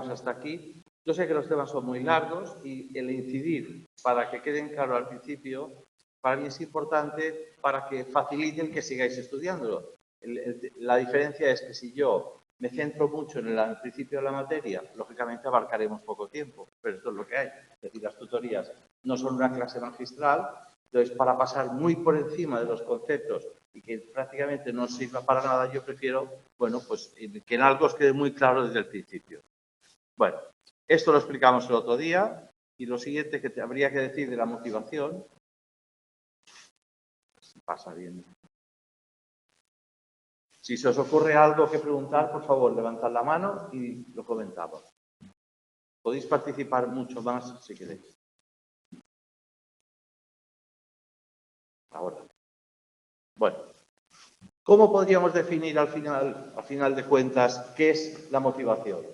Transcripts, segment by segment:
llegamos hasta aquí. Yo sé que los temas son muy largos y el incidir para que queden claro al principio, para mí es importante para que facilite el que sigáis estudiándolo. La diferencia es que si yo me centro mucho en el principio de la materia, lógicamente abarcaremos poco tiempo, pero esto es lo que hay. Es decir, las tutorías no son una clase magistral, entonces para pasar muy por encima de los conceptos y que prácticamente no sirva para nada, yo prefiero, bueno, pues que en algo os quede muy claro desde el principio. Bueno, esto lo explicamos el otro día y lo siguiente que habría que decir de la motivación. Pasa bien. Si se os ocurre algo que preguntar, por favor, levantad la mano y lo comentamos. Podéis participar mucho más si queréis. Ahora. Bueno, ¿cómo podríamos definir al final de cuentas qué es la motivación?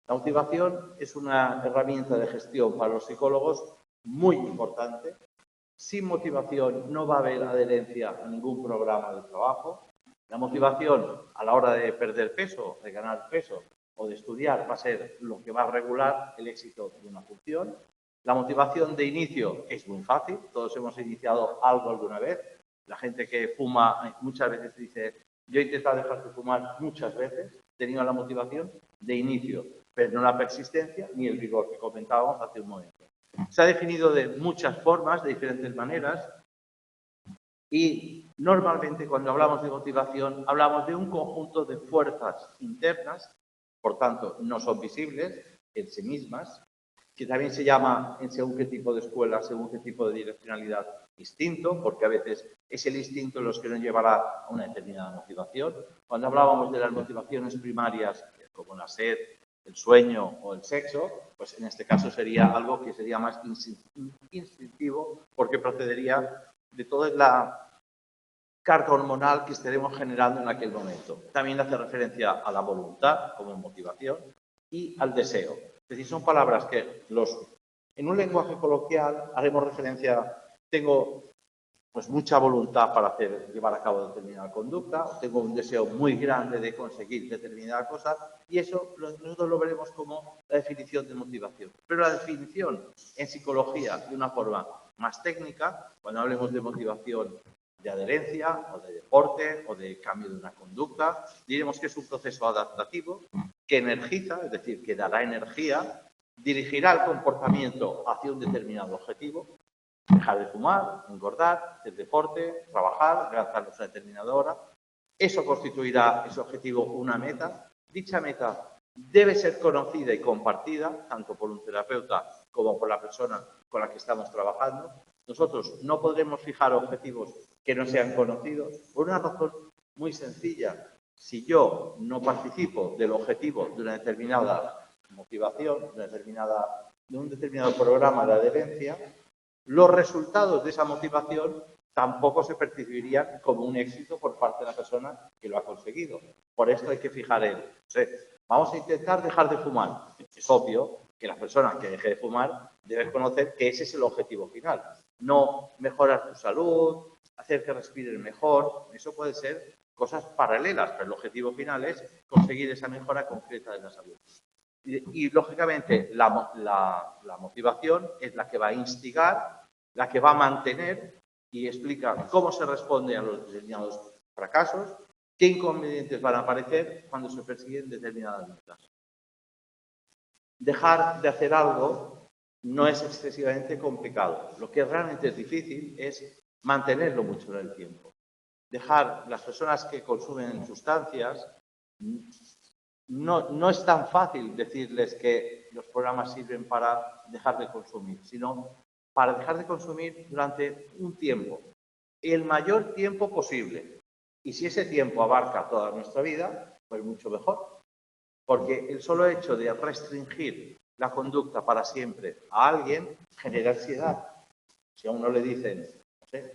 La motivación es una herramienta de gestión para los psicólogos muy importante. Sin motivación no va a haber adherencia a ningún programa de trabajo. La motivación a la hora de perder peso, de ganar peso o de estudiar va a ser lo que va a regular el éxito de una función. La motivación de inicio es muy fácil, todos hemos iniciado algo alguna vez. La gente que fuma muchas veces dice, yo he intentado dejar de fumar muchas veces, he tenido la motivación de inicio, pero no la persistencia ni el vigor que comentábamos hace un momento. Se ha definido de muchas formas, de diferentes maneras, y normalmente cuando hablamos de motivación hablamos de un conjunto de fuerzas internas, por tanto no son visibles en sí mismas, que también se llama en según qué tipo de escuela, según qué tipo de direccionalidad, instinto, porque a veces es el instinto los que nos llevará a una determinada motivación. Cuando hablábamos de las motivaciones primarias, como la sed, el sueño o el sexo, pues en este caso sería algo que sería más instintivo porque procedería de toda la carga hormonal que estaremos generando en aquel momento. También hace referencia a la voluntad como motivación y al deseo. Es decir, son palabras que en un lenguaje coloquial haremos referencia, tengo pues mucha voluntad para llevar a cabo determinada conducta, tengo un deseo muy grande de conseguir determinada cosa y eso nosotros lo veremos como la definición de motivación. Pero la definición en psicología de una forma más técnica, cuando hablemos de motivación de adherencia o de deporte o de cambio de una conducta, diremos que es un proceso adaptativo que energiza, es decir, que dará energía, dirigirá el comportamiento hacia un determinado objetivo. Dejar de fumar, engordar, hacer deporte, trabajar, levantarnos a una determinada hora. Eso constituirá ese objetivo una meta. Dicha meta debe ser conocida y compartida, tanto por un terapeuta como por la persona con la que estamos trabajando. Nosotros no podremos fijar objetivos que no sean conocidos por una razón muy sencilla. Si yo no participo del objetivo de una determinada motivación, de un determinado programa de adherencia, los resultados de esa motivación tampoco se percibirían como un éxito por parte de la persona que lo ha conseguido. Por esto hay que fijar en, vamos a intentar dejar de fumar. Es obvio que la persona que deje de fumar debe conocer que ese es el objetivo final. No mejorar tu salud, hacer que respires mejor, eso puede ser cosas paralelas, pero el objetivo final es conseguir esa mejora concreta de la salud. Y lógicamente, la motivación es la que va a instigar, la que va a mantener y explica cómo se responde a los determinados fracasos, qué inconvenientes van a aparecer cuando se persiguen determinadas metas. Dejar de hacer algo no es excesivamente complicado. Lo que realmente es difícil es mantenerlo mucho en el tiempo. Las personas que consumen sustancias, no es tan fácil decirles que los programas sirven para dejar de consumir, sino para dejar de consumir durante un tiempo, el mayor tiempo posible. Y si ese tiempo abarca toda nuestra vida, pues mucho mejor. Porque el solo hecho de restringir la conducta para siempre a alguien genera ansiedad. Si a uno le dicen,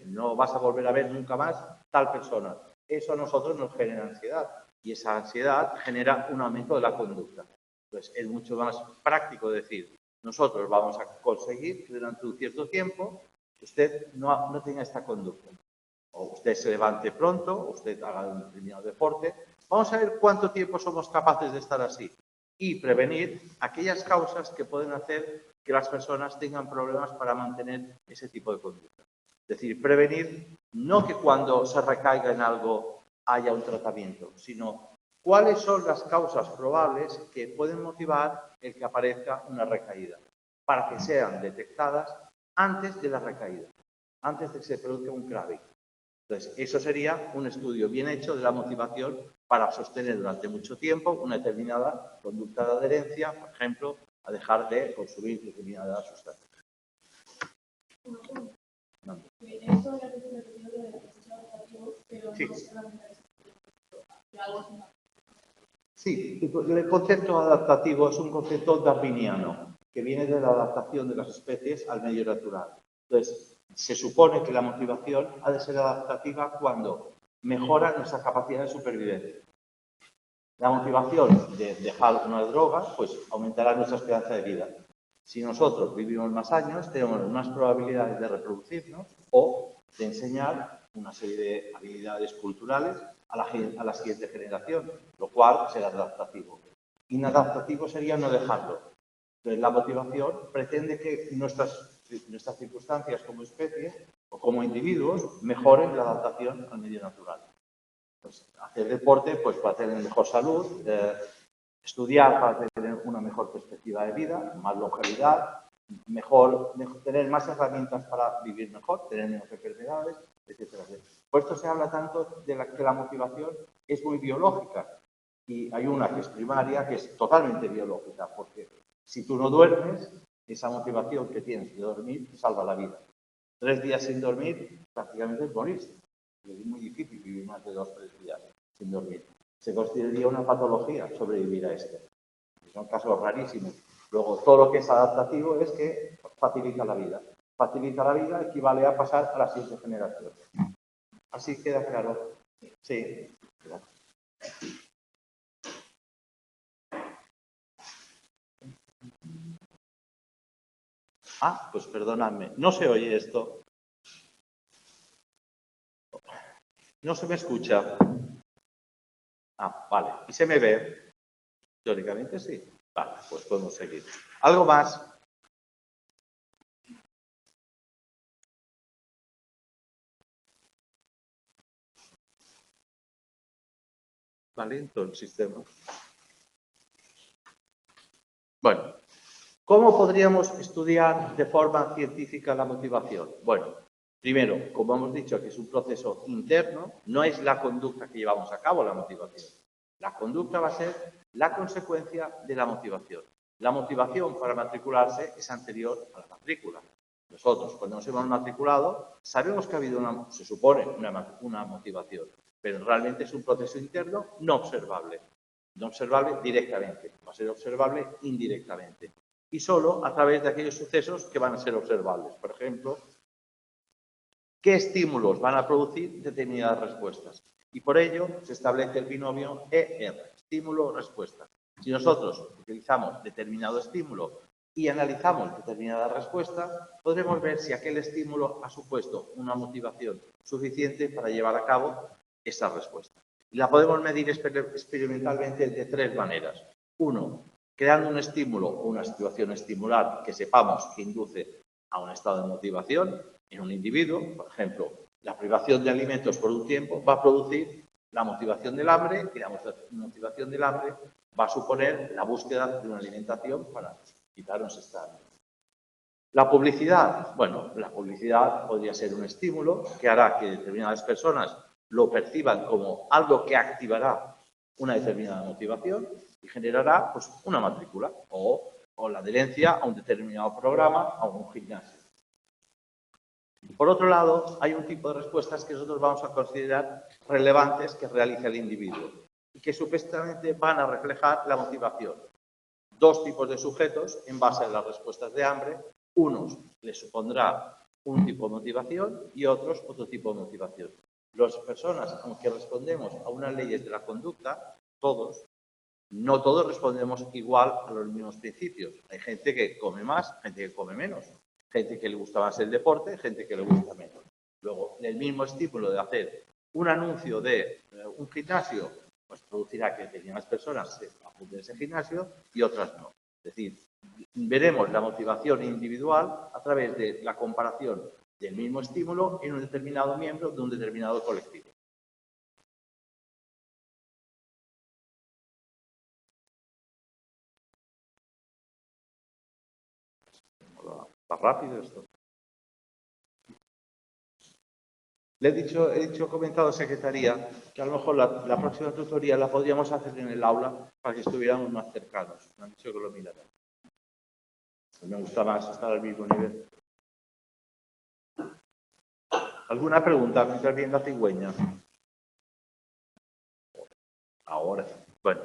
no vas a volver a ver nunca más tal persona, eso a nosotros nos genera ansiedad. Y esa ansiedad genera un aumento de la conducta. Entonces, es mucho más práctico decir, nosotros vamos a conseguir que durante un cierto tiempo usted no tenga esta conducta. O usted se levante pronto, o usted haga un determinado deporte. Vamos a ver cuánto tiempo somos capaces de estar así. y prevenir aquellas causas que pueden hacer que las personas tengan problemas para mantener ese tipo de conducta. Es decir, prevenir no que cuando se recaiga en algo haya un tratamiento, sino cuáles son las causas probables que pueden motivar el que aparezca una recaída, para que sean detectadas antes de la recaída, antes de que se produzca un craving. Entonces, eso sería un estudio bien hecho de la motivación para sostener durante mucho tiempo una determinada conducta de adherencia, por ejemplo, a dejar de consumir determinadas sustancias. No. Esto era lo de la proceso adaptativo, pero Sí. no solamente algo. Sí, el concepto adaptativo es un concepto darwiniano que viene de la adaptación de las especies al medio natural. Entonces, se supone que la motivación ha de ser adaptativa cuando mejora nuestra capacidad de supervivencia. La motivación de dejar una droga, pues aumentará nuestra esperanza de vida. Si nosotros vivimos más años, tenemos más probabilidades de reproducirnos o de enseñar una serie de habilidades culturales a la siguiente generación, lo cual será adaptativo. Inadaptativo sería no dejarlo. Entonces, la motivación pretende que nuestras circunstancias como especie o como individuos mejoren la adaptación al medio natural. Pues, hacer deporte pues, para tener mejor salud, estudiar para tener una mejor perspectiva de vida, más longevidad, tener más herramientas para vivir mejor, tener menos enfermedades, etcétera. Por esto se habla tanto de que la motivación es muy biológica y hay una que es primaria que es totalmente biológica, porque si tú no duermes, esa motivación que tienes de dormir te salva la vida. 3 días sin dormir prácticamente es morirse. Es muy difícil vivir más de 2 o 3 días sin dormir. Se consideraría una patología sobrevivir a esto. Son casos rarísimos. Luego, todo lo que es adaptativo es que facilita la vida. Facilita la vida equivale a pasar a la siguiente generación. ¿Así queda claro? Sí. Ah, pues perdonadme. No se oye esto. No se me escucha. Ah, vale. ¿Y se me ve? Teóricamente sí. Vale, pues podemos seguir. ¿Algo más? Vale, lento el sistema. Bueno, ¿cómo podríamos estudiar de forma científica la motivación? Bueno, primero, como hemos dicho, que es un proceso interno, no es la conducta que llevamos a cabo la motivación. La conducta va a ser la consecuencia de la motivación. La motivación para matricularse es anterior a la matrícula. Nosotros, cuando nos hemos matriculado, sabemos que ha habido, se supone, una motivación, pero realmente es un proceso interno no observable. No observable directamente, va a ser observable indirectamente. Y solo a través de aquellos sucesos que van a ser observables. Por ejemplo, ¿qué estímulos van a producir determinadas respuestas? Y por ello se establece el binomio ER, estímulo-respuesta. Si nosotros utilizamos determinado estímulo y analizamos determinada respuesta, podremos ver si aquel estímulo ha supuesto una motivación suficiente para llevar a cabo esa respuesta. Y la podemos medir experimentalmente de 3 maneras. 1, creando un estímulo o una situación estimular que sepamos que induce a un estado de motivación en un individuo. Por ejemplo, la privación de alimentos por un tiempo va a producir la motivación del hambre y la motivación del hambre va a suponer la búsqueda de una alimentación para quitarnos esta hambre. La publicidad, bueno, la publicidad podría ser un estímulo que hará que determinadas personas lo perciban como algo que activará una determinada motivación y generará pues, una matrícula o la adherencia a un determinado programa, a un gimnasio. Por otro lado, hay un tipo de respuestas que nosotros vamos a considerar relevantes que realiza el individuo y que supuestamente van a reflejar la motivación. 2 tipos de sujetos en base a las respuestas de hambre. Unos les supondrá un tipo de motivación y otros otro tipo de motivación. Las personas, aunque respondemos a unas leyes de la conducta, no todos respondemos igual a los mismos principios. Hay gente que come más, gente que come menos, gente que le gusta más el deporte, gente que le gusta menos. Luego, el mismo estímulo de hacer un anuncio de un gimnasio pues producirá que determinadas personas se apunten a ese gimnasio y otras no. Es decir, veremos la motivación individual a través de la comparación del mismo estímulo en un determinado miembro de un determinado colectivo. ¿Va rápido esto? Le he comentado a Secretaría que a lo mejor la próxima tutoría la podríamos hacer en el aula para que estuviéramos más cercanos. Me han dicho que lo mirarán. Me gusta más estar al mismo nivel. ¿Alguna pregunta mientras viene la cigüeña? Ahora. Bueno.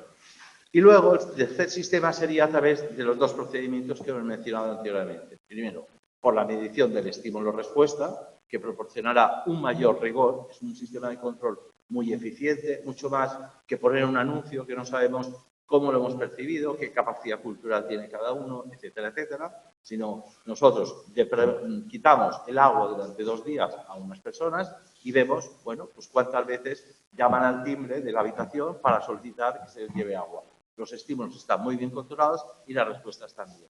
Y luego el tercer sistema sería a través de los dos procedimientos que hemos mencionado anteriormente. Primero, por la medición del estímulo-respuesta, que proporcionará un mayor rigor. Es un sistema de control muy eficiente, mucho más que poner un anuncio que no sabemos cómo lo hemos percibido, qué capacidad cultural tiene cada uno, etcétera, etcétera. Sino nosotros quitamos el agua durante 2 días a unas personas y vemos, bueno, pues cuántas veces llaman al timbre de la habitación para solicitar que se les lleve agua. Los estímulos están muy bien controlados y las respuestas también.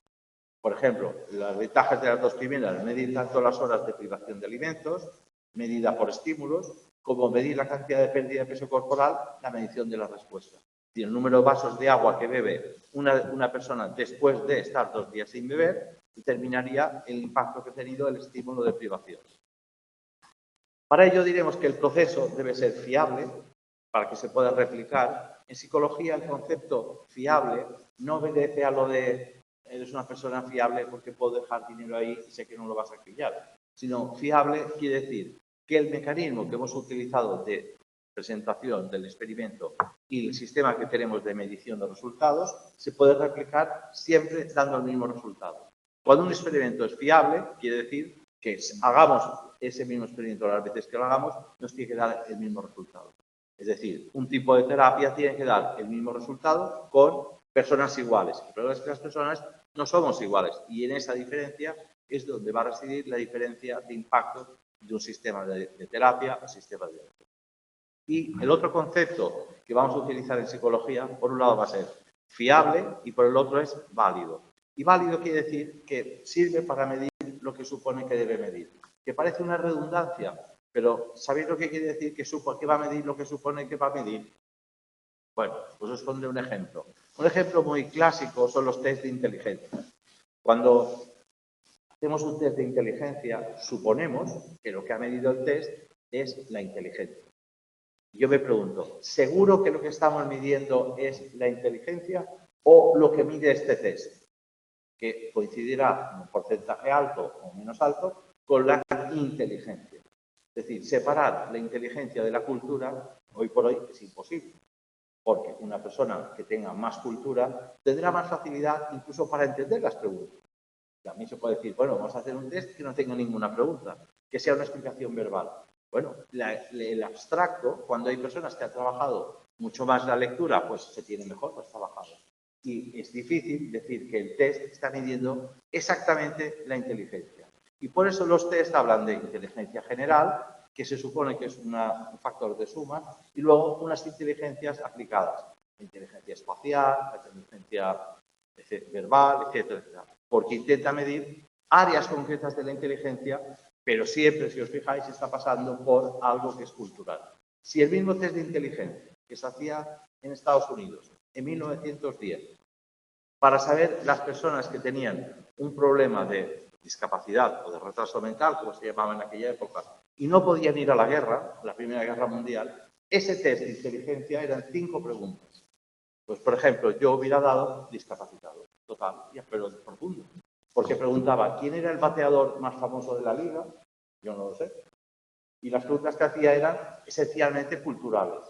Por ejemplo, las ventajas de las dos primeras, medir tanto las horas de privación de alimentos, medida por estímulos, como medir la cantidad de pérdida de peso corporal, la medición de la respuesta. Y el número de vasos de agua que bebe una persona después de estar 2 días sin beber determinaría el impacto que ha tenido el estímulo de privación. Para ello diremos que el proceso debe ser fiable para que se pueda replicar. En psicología el concepto fiable no obedece a lo de eres una persona fiable porque puedo dejar dinero ahí y sé que no lo vas a pillar, sino fiable quiere decir que el mecanismo que hemos utilizado de presentación del experimento y el sistema que tenemos de medición de resultados se puede replicar siempre dando el mismo resultado. Cuando un experimento es fiable, quiere decir que hagamos ese mismo experimento las veces que lo hagamos, nos tiene que dar el mismo resultado. Es decir, un tipo de terapia tiene que dar el mismo resultado con personas iguales. El problema es que las personas no somos iguales y en esa diferencia es donde va a residir la diferencia de impacto de un sistema de terapia a sistema de terapia. Y el otro concepto que vamos a utilizar en psicología, por un lado va a ser fiable y por el otro es válido. Y válido quiere decir que sirve para medir lo que supone que debe medir. Que parece una redundancia, pero ¿sabéis lo que quiere decir que va a medir lo que supone que va a medir? Bueno, pues os pondré un ejemplo. Un ejemplo muy clásico son los test de inteligencia. Cuando hacemos un test de inteligencia, suponemos que lo que ha medido el test es la inteligencia. Yo me pregunto, ¿seguro que lo que estamos midiendo es la inteligencia o lo que mide este test? Que coincidirá en un porcentaje alto o menos alto con la inteligencia. Es decir, separar la inteligencia de la cultura, hoy por hoy, es imposible. Porque una persona que tenga más cultura tendrá más facilidad incluso para entender las preguntas. Y a mí se puede decir, bueno, vamos a hacer un test que no tenga ninguna pregunta, que sea una explicación verbal. Bueno, el abstracto, cuando hay personas que han trabajado mucho más la lectura, pues se tiene mejor pues trabajado. Y es difícil decir que el test está midiendo exactamente la inteligencia. Y por eso los test hablan de inteligencia general, que se supone que es un factor de suma, y luego unas inteligencias aplicadas. La inteligencia espacial, la inteligencia verbal, etcétera, etcétera. Porque intenta medir áreas concretas de la inteligencia, pero siempre, si os fijáis, está pasando por algo que es cultural. Si el mismo test de inteligencia que se hacía en Estados Unidos en 1910, para saber las personas que tenían un problema de discapacidad o de retraso mental, como se llamaba en aquella época, y no podían ir a la guerra, a la Primera Guerra Mundial, ese test de inteligencia eran 5 preguntas. Pues, por ejemplo, yo hubiera dado discapacitado, total, pero profundo. Porque preguntaba, ¿quién era el bateador más famoso de la liga? Yo no lo sé. Y las preguntas que hacía eran esencialmente culturales.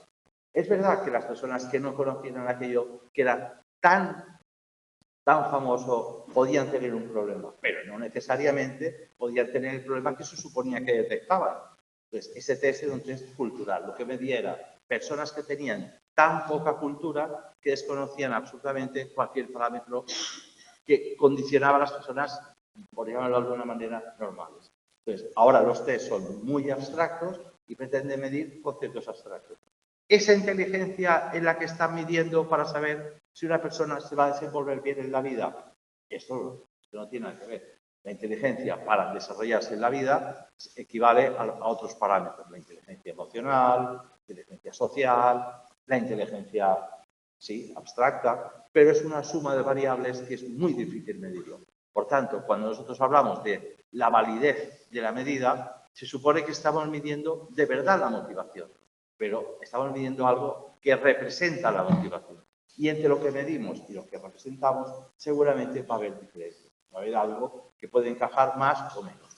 Es verdad que las personas que no conocieran aquello, que era tan famoso, podían tener un problema, pero no necesariamente podían tener el problema que se suponía que detectaban. Entonces, ese test era un test cultural. Lo que medía era personas que tenían tan poca cultura que desconocían absolutamente cualquier parámetro que condicionaba a las personas, por llamarlo de alguna manera, normales. Entonces, ahora los test son muy abstractos y pretenden medir conceptos abstractos. esa inteligencia en la que están midiendo para saber si una persona se va a desenvolver bien en la vida. Esto no tiene nada que ver. La inteligencia para desarrollarse en la vida equivale a otros parámetros. La inteligencia emocional, la inteligencia social, la inteligencia, sí, abstracta, pero es una suma de variables que es muy difícil medirlo. Por tanto, cuando nosotros hablamos de la validez de la medida, se supone que estamos midiendo de verdad la motivación, pero estamos midiendo algo que representa la motivación. Y entre lo que medimos y lo que representamos, seguramente va a haber diferencias. Va a haber algo que puede encajar más o menos.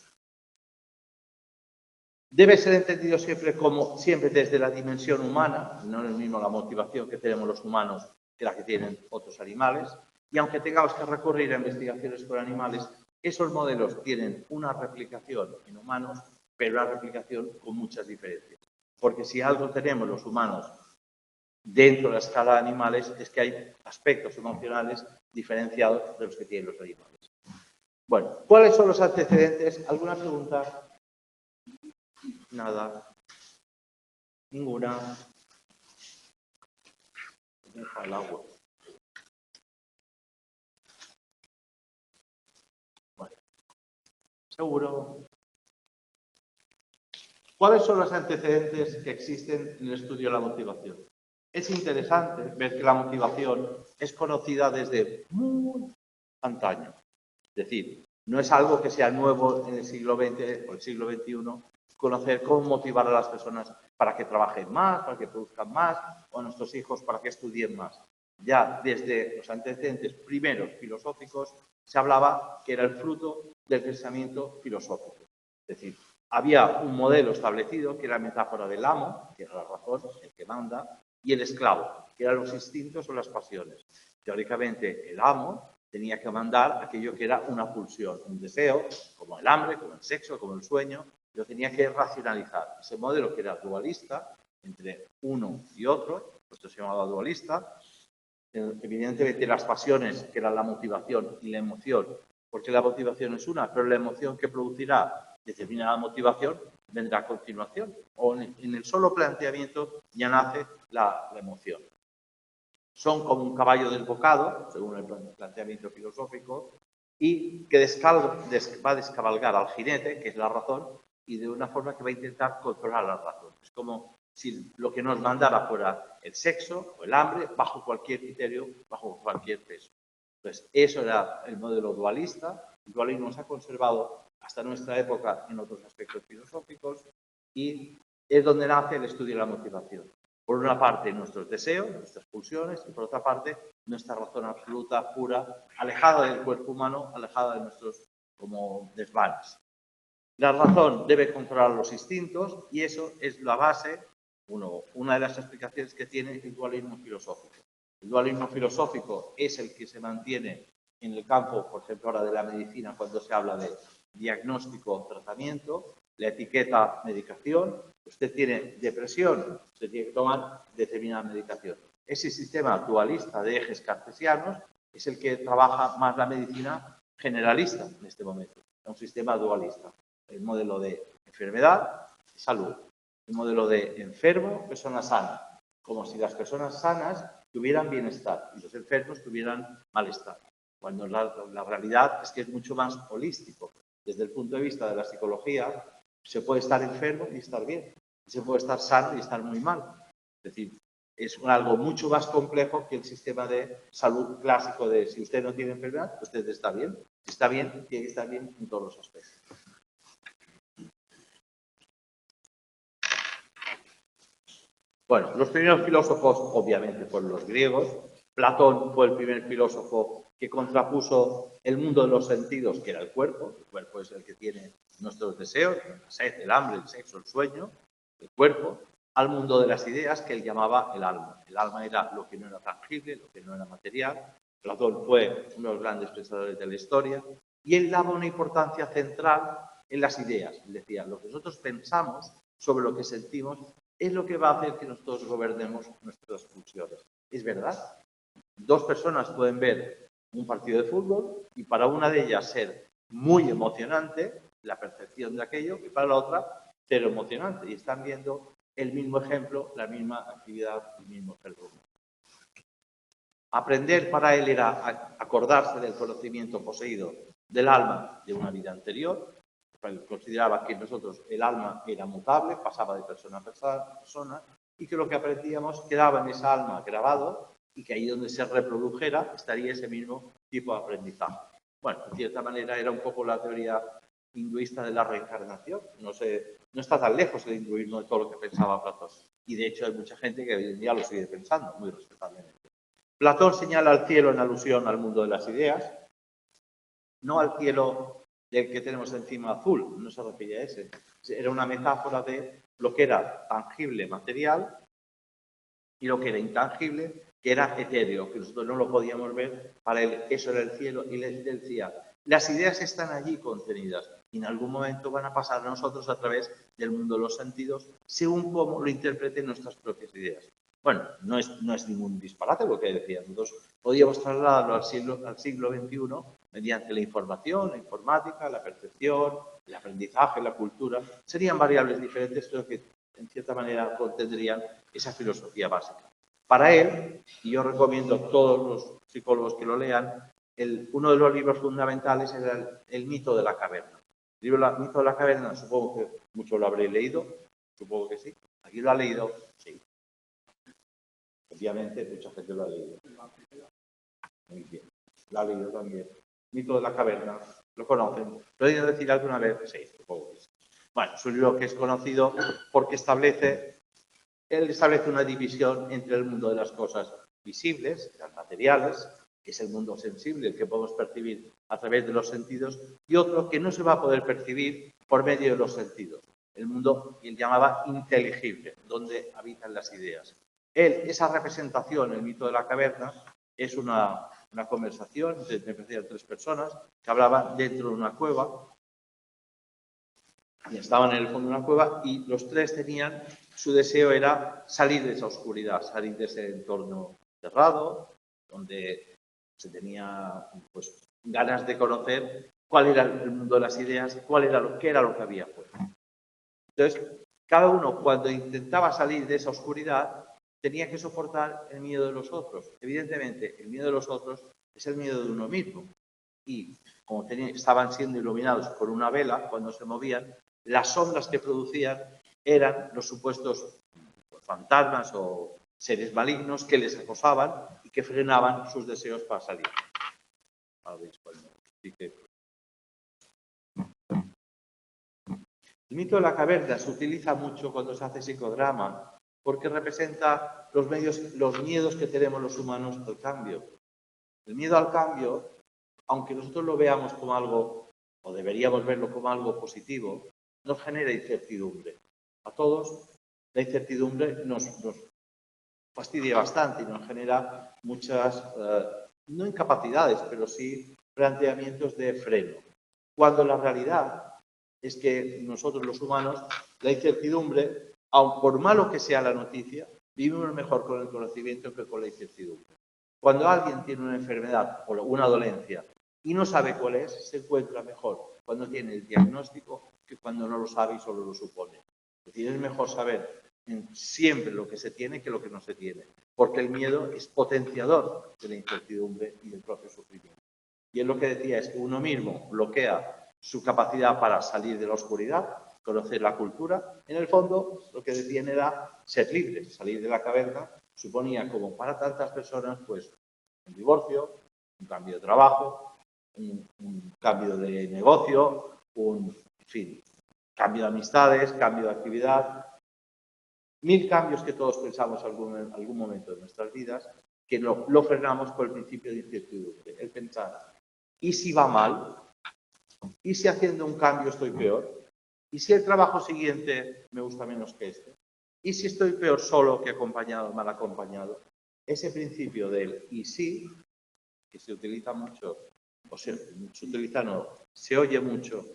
Debe ser entendido siempre desde la dimensión humana, no es lo mismo la motivación que tenemos los humanos que la que tienen otros animales. Y aunque tengamos que recurrir a investigaciones con animales, esos modelos tienen una replicación en humanos, pero una replicación con muchas diferencias. Porque si algo tenemos los humanos dentro de la escala de animales es que hay aspectos emocionales diferenciados de los que tienen los animales. Bueno, ¿cuáles son los antecedentes? ¿Alguna pregunta? Nada. Ninguna. Deja el agua. Bueno, seguro. ¿Cuáles son los antecedentes que existen en el estudio de la motivación? Es interesante ver que la motivación es conocida desde muy antaño. Es decir, no es algo que sea nuevo en el siglo XX o el siglo XXI, conocer cómo motivar a las personas para que trabajen más, para que produzcan más, o a nuestros hijos para que estudien más. Ya desde los antecedentes primeros filosóficos se hablaba que era el fruto del pensamiento filosófico. Es decir, había un modelo establecido que era la metáfora del amo, que era la razón, el que manda, y el esclavo, que eran los instintos o las pasiones. Teóricamente, el amo tenía que mandar aquello que era una pulsión, un deseo, como el hambre, como el sexo, como el sueño, lo tenía que racionalizar. Ese modelo que era dualista, entre uno y otro, esto se llamaba dualista, evidentemente las pasiones, que eran la motivación y la emoción, porque la motivación es una, pero la emoción que producirá determinada motivación vendrá a continuación, o en el solo planteamiento ya nace la emoción. Son como un caballo desbocado, según el planteamiento filosófico, y que va a descabalgar al jinete, que es la razón, y de una forma que va a intentar controlar la razón. Es como si lo que nos mandara fuera el sexo o el hambre, bajo cualquier criterio, bajo cualquier peso. Entonces, eso era el modelo dualista. El dualismo se ha conservado hasta nuestra época en otros aspectos filosóficos y es donde nace el estudio de la motivación. Por una parte, nuestros deseos, nuestras pulsiones, y por otra parte, nuestra razón absoluta, pura, alejada del cuerpo humano, alejada de nuestros como desvanes. La razón debe controlar los instintos y eso es la base, una de las explicaciones que tiene el dualismo filosófico. El dualismo filosófico es el que se mantiene en el campo, por ejemplo, ahora de la medicina, cuando se habla de diagnóstico o tratamiento, la etiqueta medicación. Usted tiene depresión, usted tiene que tomar determinada medicación. Ese sistema dualista de ejes cartesianos es el que trabaja más la medicina generalista en este momento. Es un sistema dualista. El modelo de enfermedad y salud. El modelo de enfermo, persona sana. Como si las personas sanas tuvieran bienestar y los enfermos tuvieran malestar. Cuando la realidad es que es mucho más holístico. Desde el punto de vista de la psicología, se puede estar enfermo y estar bien. Se puede estar sano y estar muy mal. Es decir, es algo mucho más complejo que el sistema de salud clásico de si usted no tiene enfermedad, usted está bien. Si está bien, tiene que estar bien en todos los aspectos. Bueno, los primeros filósofos, obviamente, fueron los griegos. Platón fue el primer filósofo que contrapuso el mundo de los sentidos, que era el cuerpo. El cuerpo es el que tiene nuestros deseos, la sed, el hambre, el sexo, el sueño, el cuerpo, al mundo de las ideas, que él llamaba el alma. El alma era lo que no era tangible, lo que no era material. Platón fue uno de los grandes pensadores de la historia y él daba una importancia central en las ideas. Él decía, lo que nosotros pensamos sobre lo que sentimos es lo que va a hacer que nosotros gobernemos nuestras pulsiones. Es verdad. Dos personas pueden ver un partido de fútbol y para una de ellas ser muy emocionante la percepción de aquello y para la otra cero emocionante. Y están viendo el mismo ejemplo, la misma actividad, el mismo ejemplo. Aprender para él era acordarse del conocimiento poseído del alma de una vida anterior. Consideraba que nosotros el alma era mutable, pasaba de persona a persona, y que lo que aprendíamos quedaba en esa alma grabado y que ahí donde se reprodujera estaría ese mismo tipo de aprendizaje. Bueno, de cierta manera era un poco la teoría hinduista de la reencarnación. No está tan lejos el hinduismo de todo lo que pensaba Platón. Y de hecho hay mucha gente que hoy en día lo sigue pensando, muy respetablemente. Platón señala al cielo en alusión al mundo de las ideas, no al cielo del que tenemos encima azul, no se refería a ese. Era una metáfora de lo que era tangible, material, y lo que era intangible, que era etéreo, que nosotros no lo podíamos ver. Para él eso era el cielo, y le decía, las ideas están allí contenidas y en algún momento van a pasar a nosotros a través del mundo de los sentidos, según cómo lo interpreten nuestras propias ideas. Bueno, no es ningún disparate lo que decía. Nosotros podíamos trasladarlo al siglo XXI mediante la información, la informática, la percepción, el aprendizaje, la cultura. Serían variables diferentes, pero que en cierta manera contendrían esa filosofía básica. Para él, y yo recomiendo a todos los psicólogos que lo lean, uno de los libros fundamentales era el mito de la caverna. El libro El mito de la caverna, supongo que muchos lo habréis leído, supongo que sí. ¿Aquí lo ha leído? Sí. Obviamente, mucha gente lo ha leído. Muy bien. Lo ha leído también. El mito de la caverna, ¿lo conocen? ¿Lo he oído decir alguna vez? Sí, supongo que sí. Bueno, es un libro que es conocido porque él establece una división entre el mundo de las cosas visibles, las materiales, que es el mundo sensible, el que podemos percibir a través de los sentidos, y otro que no se va a poder percibir por medio de los sentidos, el mundo que él llamaba inteligible, donde habitan las ideas. Esa representación, el mito de la caverna, es una conversación entre tres personas que hablaban dentro de una cueva, y estaban en el fondo de una cueva, y los tres tenían, su deseo era salir de esa oscuridad, salir de ese entorno cerrado, donde se tenía pues ganas de conocer cuál era el mundo de las ideas, qué era lo que había fuera. Entonces, cada uno cuando intentaba salir de esa oscuridad tenía que soportar el miedo de los otros. Evidentemente, el miedo de los otros es el miedo de uno mismo. Y como estaban siendo iluminados por una vela cuando se movían, las sombras que producían eran los supuestos fantasmas o seres malignos que les acosaban y que frenaban sus deseos para salir. El mito de la caverna se utiliza mucho cuando se hace psicodrama porque representa los miedos que tenemos los humanos al cambio. El miedo al cambio, aunque nosotros lo veamos como algo, o deberíamos verlo como algo positivo, nos genera incertidumbre. A todos la incertidumbre nos fastidia bastante y nos genera muchas, no incapacidades, pero sí planteamientos de freno. Cuando la realidad es que nosotros los humanos, la incertidumbre, aun por malo que sea la noticia, vivimos mejor con el conocimiento que con la incertidumbre. Cuando alguien tiene una enfermedad o una dolencia y no sabe cuál es, se encuentra mejor cuando tiene el diagnóstico que cuando no lo sabe y solo lo supone. Es decir, es mejor saber siempre lo que se tiene que lo que no se tiene, porque el miedo es potenciador de la incertidumbre y del propio sufrimiento. Y es lo que decía, es que uno mismo bloquea su capacidad para salir de la oscuridad, conocer la cultura. En el fondo, lo que decían era ser libres, salir de la caverna. Suponía, como para tantas personas, pues un divorcio, un cambio de trabajo, un cambio de negocio, en fin, cambio de amistades, cambio de actividad. 1000 cambios que todos pensamos en algún momento de nuestras vidas, que lo frenamos por el principio de incertidumbre. El pensar, ¿y si va mal? ¿Y si haciendo un cambio estoy peor? ¿Y si el trabajo siguiente me gusta menos que este? ¿Y si estoy peor solo que acompañado, mal acompañado? Ese principio del y sí, que se utiliza mucho, o se utiliza no, se oye mucho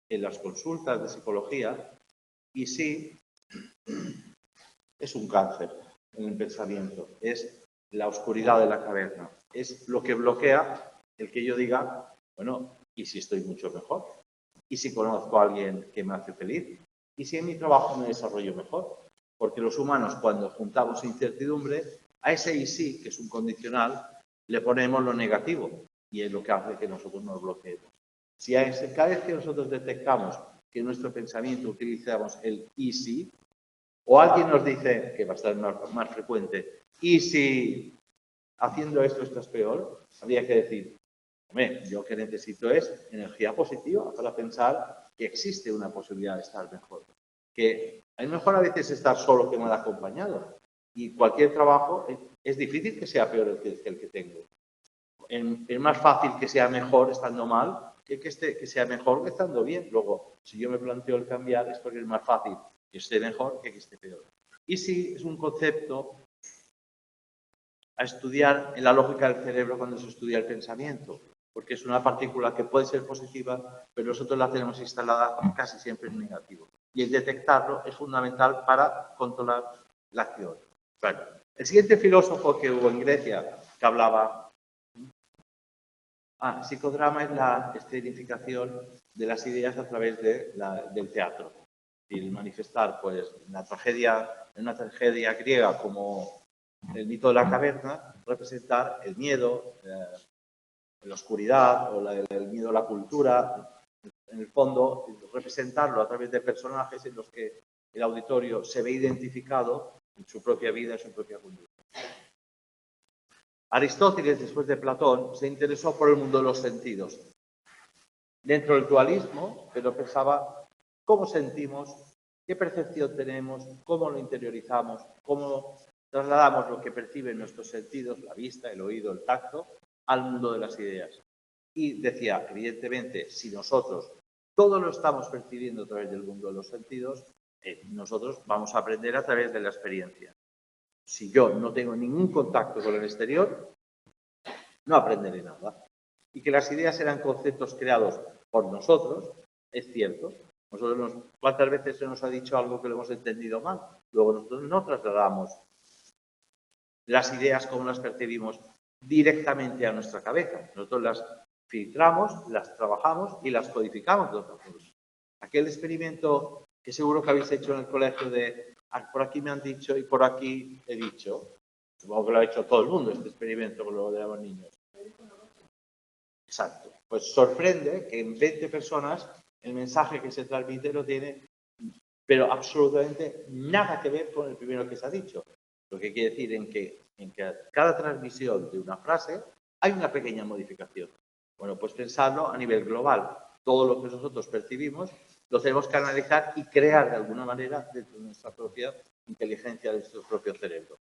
en las consultas de psicología, y sí, es un cáncer en el pensamiento, es la oscuridad de la caverna, es lo que bloquea el que yo diga, bueno, ¿y si estoy mucho mejor? ¿Y si conozco a alguien que me hace feliz? ¿Y si en mi trabajo me desarrollo mejor? Porque los humanos, cuando juntamos incertidumbre, a ese y sí, que es un condicional, le ponemos lo negativo y es lo que hace que nosotros nos bloqueemos. Si cada vez que nosotros detectamos que en nuestro pensamiento utilizamos el y sí, o alguien nos dice, que va a estar más frecuente, y si haciendo esto es peor, habría que decir, hombre, yo lo que necesito es energía positiva para pensar que existe una posibilidad de estar mejor. Que es mejor a veces estar solo que mal acompañado. Y cualquier trabajo es difícil que sea peor el que tengo. Es más fácil que sea mejor estando mal que sea mejor que estando bien. Luego, si yo me planteo el cambiar es porque es más fácil que esté mejor que esté peor. Y sí, es un concepto a estudiar en la lógica del cerebro cuando se estudia el pensamiento, porque es una partícula que puede ser positiva, pero nosotros la tenemos instalada casi siempre en negativo. Y el detectarlo es fundamental para controlar la acción. Bueno, el siguiente filósofo que hubo en Grecia, que hablaba... psicodrama es la escenificación de las ideas a través del teatro. Y el manifestar, pues, una tragedia griega como el mito de la caverna, representar el miedo, la oscuridad o el miedo a la cultura. En el fondo, representarlo a través de personajes en los que el auditorio se ve identificado en su propia vida, en su propia cultura. Aristóteles, después de Platón, se interesó por el mundo de los sentidos. Dentro del dualismo, pero pensaba cómo sentimos, qué percepción tenemos, cómo lo interiorizamos, cómo trasladamos lo que perciben nuestros sentidos, la vista, el oído, el tacto, al mundo de las ideas. Y decía, evidentemente, si nosotros todo lo estamos percibiendo a través del mundo de los sentidos, nosotros vamos a aprender a través de la experiencia. Si yo no tengo ningún contacto con el exterior, no aprenderé nada. Y que las ideas eran conceptos creados por nosotros, es cierto. ¿Cuántas veces se nos ha dicho algo que lo hemos entendido mal? Luego nosotros no trasladamos las ideas como las percibimos directamente a nuestra cabeza. Nosotros las filtramos, las trabajamos y las codificamos de otra forma. Aquel experimento que seguro que habéis hecho en el colegio de por aquí me han dicho y por aquí he dicho. Supongo que lo ha hecho todo el mundo, este experimento con lo de los niños. Exacto. Pues sorprende que en 20 personas el mensaje que se transmite lo tiene, pero absolutamente nada que ver con el primero que se ha dicho. Lo que quiere decir en que cada transmisión de una frase hay una pequeña modificación. Bueno, pues pensarlo a nivel global. Todo lo que nosotros percibimos lo tenemos que analizar y crear de alguna manera dentro de nuestra propia inteligencia, de nuestro propio cerebro.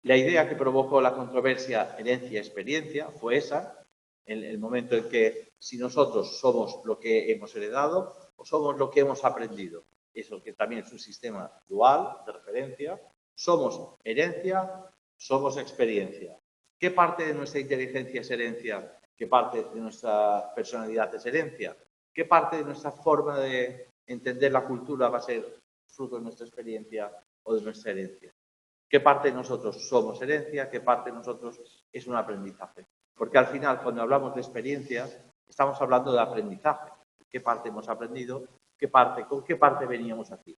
La idea que provocó la controversia herencia-experiencia fue esa, en el momento en que si nosotros somos lo que hemos heredado o somos lo que hemos aprendido. Eso que también es un sistema dual de referencia. Somos herencia, somos experiencia. ¿Qué parte de nuestra inteligencia es herencia? ¿Qué parte de nuestra personalidad es herencia? ¿Qué parte de nuestra forma de entender la cultura va a ser fruto de nuestra experiencia o de nuestra herencia? ¿Qué parte de nosotros somos herencia? ¿Qué parte de nosotros es un aprendizaje? Porque al final, cuando hablamos de experiencias, estamos hablando de aprendizaje. ¿Qué parte hemos aprendido? ¿Con qué parte veníamos aquí?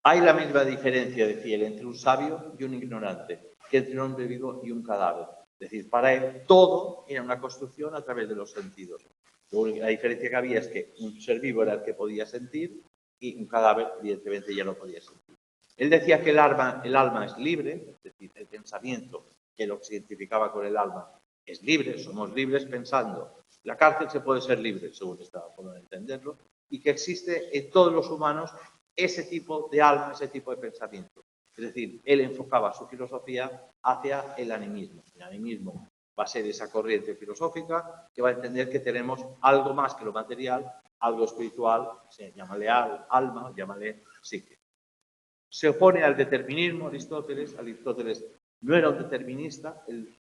Hay la misma diferencia, decía él, entre un sabio y un ignorante, que entre un hombre vivo y un cadáver. Es decir, para él todo era una construcción a través de los sentidos. La diferencia que había es que un ser vivo era el que podía sentir y un cadáver, evidentemente, ya no podía sentir. Él decía que el alma es libre, es decir, el pensamiento, que lo que se identificaba con el alma, es libre, somos libres pensando. La cárcel se puede ser libre, según esta forma de entenderlo, y que existe en todos los humanos ese tipo de alma, ese tipo de pensamiento. Es decir, él enfocaba su filosofía hacia el animismo. El animismo va a ser esa corriente filosófica que va a entender que tenemos algo más que lo material, algo espiritual, llámale alma, llámale psique. Se opone al determinismo Aristóteles. Aristóteles no era un determinista.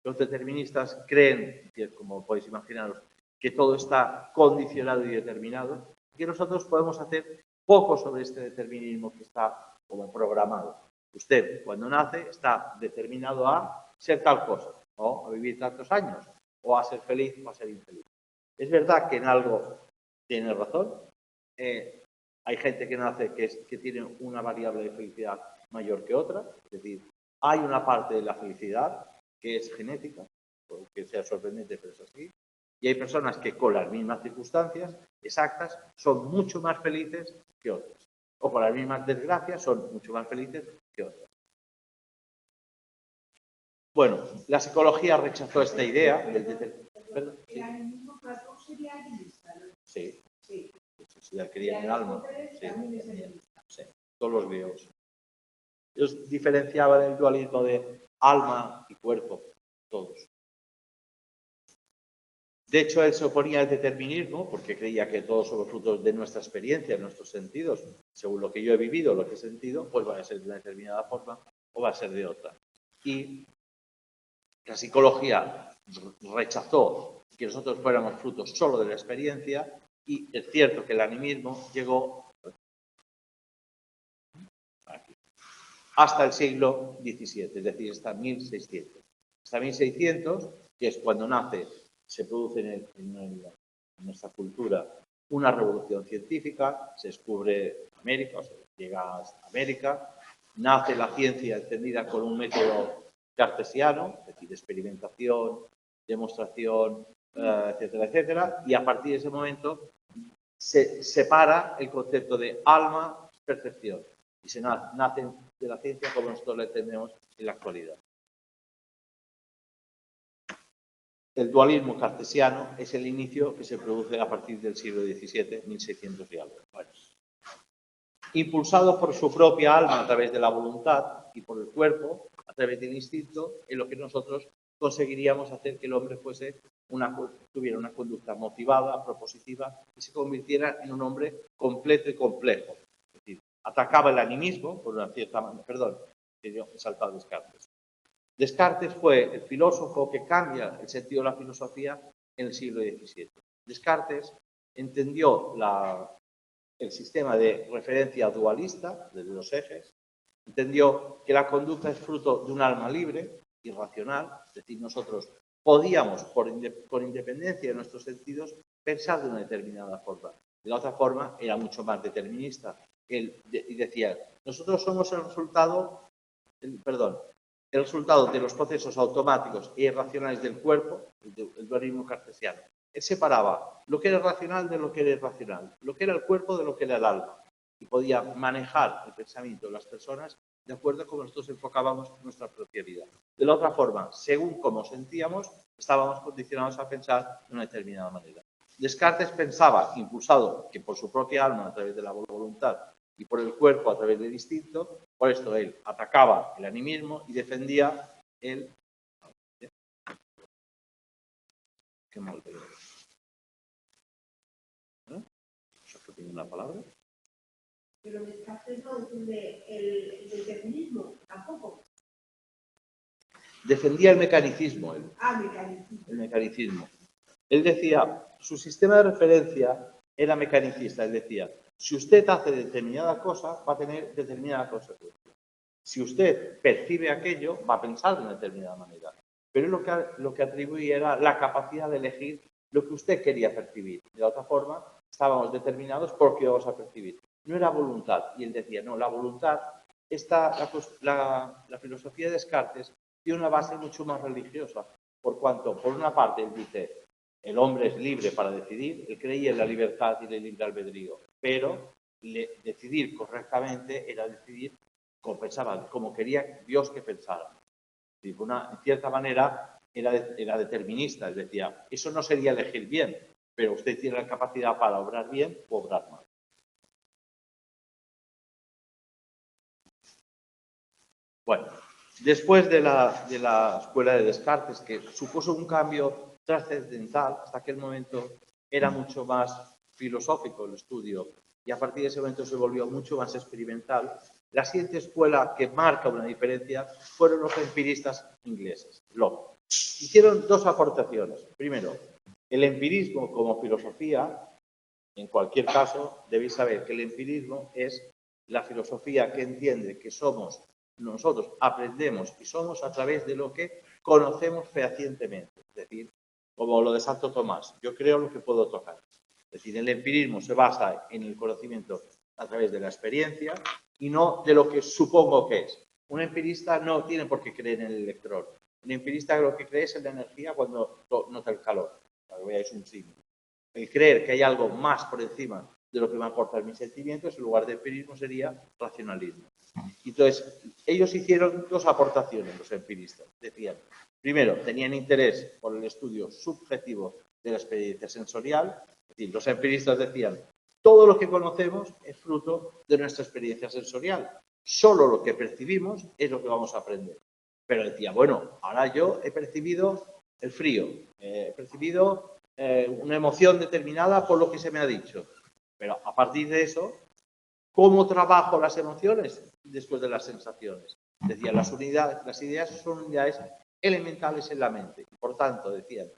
Los deterministas creen, como podéis imaginaros, que todo está condicionado y determinado, y que nosotros podemos hacer poco sobre este determinismo que está como programado. Usted, cuando nace, está determinado a ser tal cosa, o a vivir tantos años, o a ser feliz o a ser infeliz. Es verdad que en algo tiene razón. Hay gente que nace que tiene una variable de felicidad mayor que otra, es decir, hay una parte de la felicidad que es genética, que sea sorprendente, pero es así, y hay personas que con las mismas circunstancias exactas son mucho más felices que otras, o con las mismas desgracias son mucho más felices que otras. Bueno, la psicología rechazó esta idea. ¿Perdón? ¿Sí? El animismo clásico sería animista, ¿no? Sí. Sí. Ya quería en el alma. Sí. Sí. Sí. Todos los griegos. Ellos diferenciaban el dualismo de alma y cuerpo, todos. De hecho, él se oponía al determinismo porque creía que todos somos frutos de nuestra experiencia, de nuestros sentidos. Según lo que yo he vivido, lo que he sentido, pues va a ser de una determinada forma o va a ser de otra. Y la psicología rechazó que nosotros fuéramos frutos solo de la experiencia y es cierto que el animismo llegó aquí, hasta el siglo XVII, es decir, hasta 1600. Hasta 1600, que es cuando nace, se produce en nuestra cultura una revolución científica, se descubre América, o sea, llega a América, nace la ciencia entendida con un método cartesiano, es decir, experimentación, demostración, etcétera, etcétera, y a partir de ese momento se separa el concepto de alma, percepción, y se nace de la ciencia como nosotros la entendemos en la actualidad. El dualismo cartesiano es el inicio que se produce a partir del siglo XVII, 1600 y algo. Bueno, impulsado por su propia alma a través de la voluntad y por el cuerpo, a través del instinto, en lo que nosotros conseguiríamos hacer que el hombre tuviera una conducta motivada, propositiva, y se convirtiera en un hombre completo y complejo. Es decir, atacaba el animismo, por una cierta manera, perdón, que yo he saltado Descartes. Descartes fue el filósofo que cambia el sentido de la filosofía en el siglo XVII. Descartes entendió el sistema de referencia dualista, de los ejes, entendió que la conducta es fruto de un alma libre, irracional, es decir, nosotros podíamos, con independencia de nuestros sentidos, pensar de una determinada forma. De la otra forma, era mucho más determinista. Y decía, nosotros somos el resultado de los procesos automáticos e irracionales del cuerpo, el dualismo cartesiano. Él separaba lo que era racional de lo que era irracional, lo que era el cuerpo de lo que era el alma, y podía manejar el pensamiento de las personas de acuerdo a cómo nosotros enfocábamos nuestra propia vida. De la otra forma, según cómo sentíamos, estábamos condicionados a pensar de una determinada manera. Descartes pensaba, impulsado que por su propia alma, a través de la voluntad, y por el cuerpo a través del instinto, por esto él atacaba el animismo y defendía el... Qué mal veo. ¿Eso tiene una palabra? Pero Descartes no defiende el determinismo, tampoco. Defendía el mecanicismo, él. Mecanicismo. El mecanicismo. Él decía, su sistema de referencia era mecanicista. Él decía, si usted hace determinada cosa, va a tener determinada consecuencia. Si usted percibe aquello, va a pensar de una determinada manera. Pero lo que atribuía era la capacidad de elegir lo que usted quería percibir. De la otra forma, estábamos determinados por qué vamos a percibir. No era voluntad. Y él decía, no, la voluntad, la filosofía de Descartes tiene una base mucho más religiosa. Por cuanto, por una parte, él dice, el hombre es libre para decidir, él creía en la libertad y en el libre albedrío, pero decidir correctamente era decidir como pensaba, como quería Dios que pensara. En cierta manera era determinista, él decía, eso no sería elegir bien, pero usted tiene la capacidad para obrar bien o obrar mal. Bueno, después de la escuela de Descartes, que supuso un cambio trascendental, hasta aquel momento era mucho más filosófico el estudio y a partir de ese momento se volvió mucho más experimental. La siguiente escuela que marca una diferencia fueron los empiristas ingleses, Locke. Hicieron dos aportaciones. Primero, el empirismo como filosofía, en cualquier caso, debéis saber que el empirismo es la filosofía que entiende que nosotros aprendemos y somos a través de lo que conocemos fehacientemente. Es decir, como lo de Santo Tomás, yo creo lo que puedo tocar. Es decir, el empirismo se basa en el conocimiento a través de la experiencia y no de lo que supongo que es. Un empirista no tiene por qué creer en el electrón. Un empirista lo que cree es en la energía cuando nota el calor. Para que veáis un signo. El creer que hay algo más por encima de lo que me aportan mis sentimientos, en lugar de empirismo, sería racionalismo. Entonces, ellos hicieron dos aportaciones, los empiristas. Decían, primero, tenían interés por el estudio subjetivo de la experiencia sensorial. Es decir, los empiristas decían, todo lo que conocemos es fruto de nuestra experiencia sensorial. Solo lo que percibimos es lo que vamos a aprender. Pero decía, bueno, ahora yo he percibido el frío, he percibido una emoción determinada por lo que se me ha dicho. Pero a partir de eso, ¿cómo trabajo las emociones después de las sensaciones? Decía, las ideas son unidades elementales en la mente. Por tanto, decían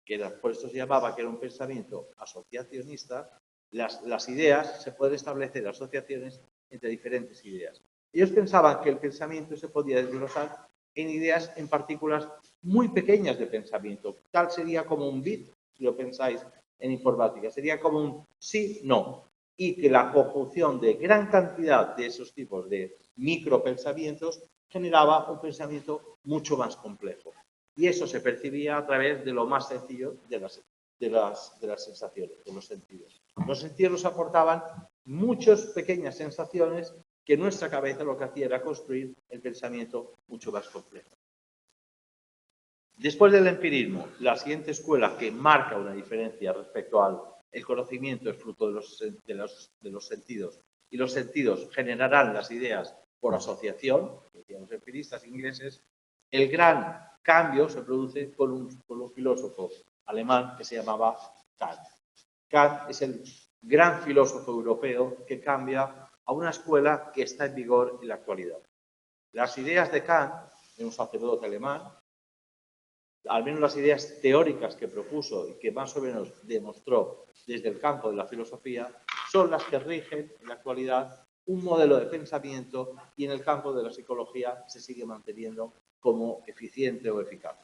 que por esto se llamaba que era un pensamiento asociacionista. Las ideas, se pueden establecer asociaciones entre diferentes ideas. Ellos pensaban que el pensamiento se podía desglosar en ideas, en partículas muy pequeñas de pensamiento. Tal sería como un bit, si lo pensáis en informática. Sería como un sí, no. Y que la conjunción de gran cantidad de esos tipos de micropensamientos generaba un pensamiento mucho más complejo. Y eso se percibía a través de lo más sencillo de las sensaciones, de los sentidos. Los sentidos nos aportaban muchas pequeñas sensaciones que nuestra cabeza lo que hacía era construir el pensamiento mucho más complejo. Después del empirismo, la siguiente escuela que marca una diferencia respecto al conocimiento es fruto de los sentidos y los sentidos generarán las ideas por asociación, decían los empiristas ingleses. El gran cambio se produce con un filósofo alemán que se llamaba Kant. Kant es el gran filósofo europeo que cambia a una escuela que está en vigor en la actualidad. Las ideas de Kant, de un sacerdote alemán, al menos las ideas teóricas que propuso y que más o menos demostró desde el campo de la filosofía, son las que rigen en la actualidad un modelo de pensamiento y en el campo de la psicología se sigue manteniendo como eficiente o eficaz.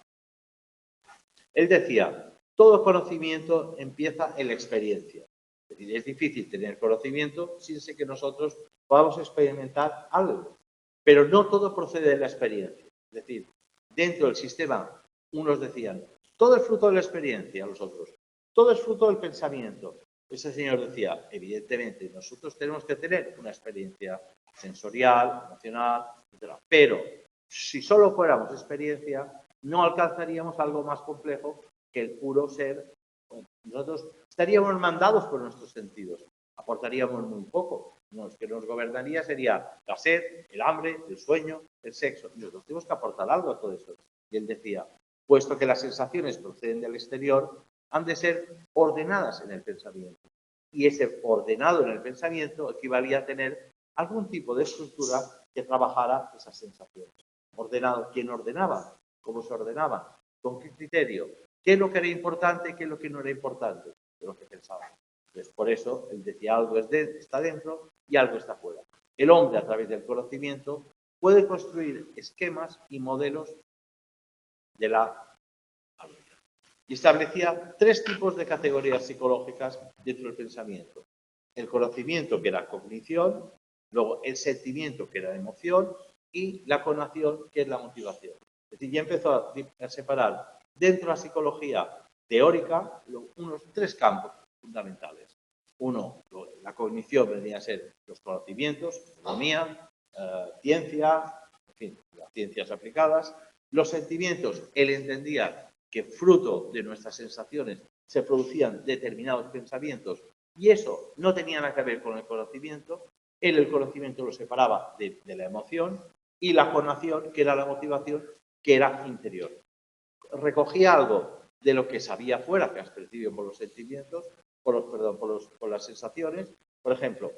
Él decía, todo conocimiento empieza en la experiencia. Es decir, es difícil tener conocimiento sin que nosotros podamos experimentar algo. Pero no todo procede de la experiencia. Es decir, dentro del sistema, unos decían, todo es fruto de la experiencia, los otros, todo es fruto del pensamiento. Ese señor decía, evidentemente, nosotros tenemos que tener una experiencia sensorial, emocional, etc. Pero si solo fuéramos experiencia, no alcanzaríamos algo más complejo que el puro ser. Nosotros estaríamos mandados por nuestros sentidos, aportaríamos muy poco. Lo que nos gobernaría sería la sed, el hambre, el sueño, el sexo. Y nosotros tenemos que aportar algo a todo eso. Y él decía, puesto que las sensaciones proceden del exterior, han de ser ordenadas en el pensamiento. Y ese ordenado en el pensamiento equivalía a tener algún tipo de estructura que trabajara esas sensaciones. Ordenado, ¿quién ordenaba? ¿Cómo se ordenaba? ¿Con qué criterio? ¿Qué es lo que era importante y qué es lo que no era importante? De lo que pensaba. Entonces, por eso, él decía, algo está dentro y algo está fuera. El hombre, a través del conocimiento, puede construir esquemas y modelos de la vida. Y establecía tres tipos de categorías psicológicas dentro del pensamiento. El conocimiento, que era cognición, luego el sentimiento, que era emoción, y la conación, que es la motivación. Es decir, ya empezó a separar dentro de la psicología teórica unos tres campos fundamentales. Uno, la cognición vendría a ser los conocimientos, economía, ciencia, en fin, las ciencias aplicadas. Los sentimientos, él entendía que fruto de nuestras sensaciones se producían determinados pensamientos y eso no tenía nada que ver con el conocimiento. Él el conocimiento lo separaba de la emoción y la conación, que era la motivación, que era interior. Recogía algo de lo que sabía fuera, que has percibido por los sentimientos, por las sensaciones. Por ejemplo,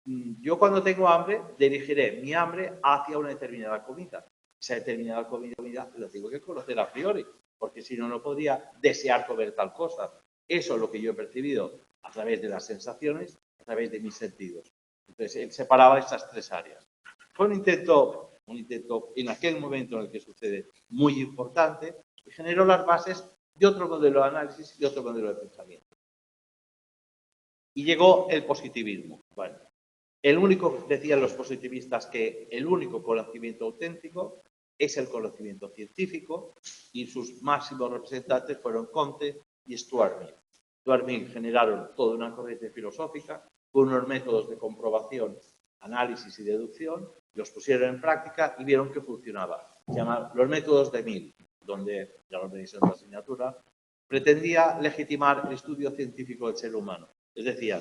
yo cuando tengo hambre, dirigiré mi hambre hacia una determinada comida. Esa determinada comida la tengo que conocer a priori, porque si no, no podría desear comer tal cosa. Eso es lo que yo he percibido a través de las sensaciones, a través de mis sentidos. Entonces, él separaba estas tres áreas. Fue un intento en aquel momento en el que sucede muy importante y generó las bases de otro modelo de análisis y de otro modelo de pensamiento. Y llegó el positivismo. Bueno, El único, decían los positivistas, que el único conocimiento auténtico es el conocimiento científico, y sus máximos representantes fueron Comte y Stuart Mill. Stuart Mill generaron toda una corriente filosófica con unos métodos de comprobación, análisis y deducción, los pusieron en práctica y vieron que funcionaba. Se llaman los métodos de Mill, donde, ya lo veis en la asignatura, pretendía legitimar el estudio científico del ser humano. Es decir,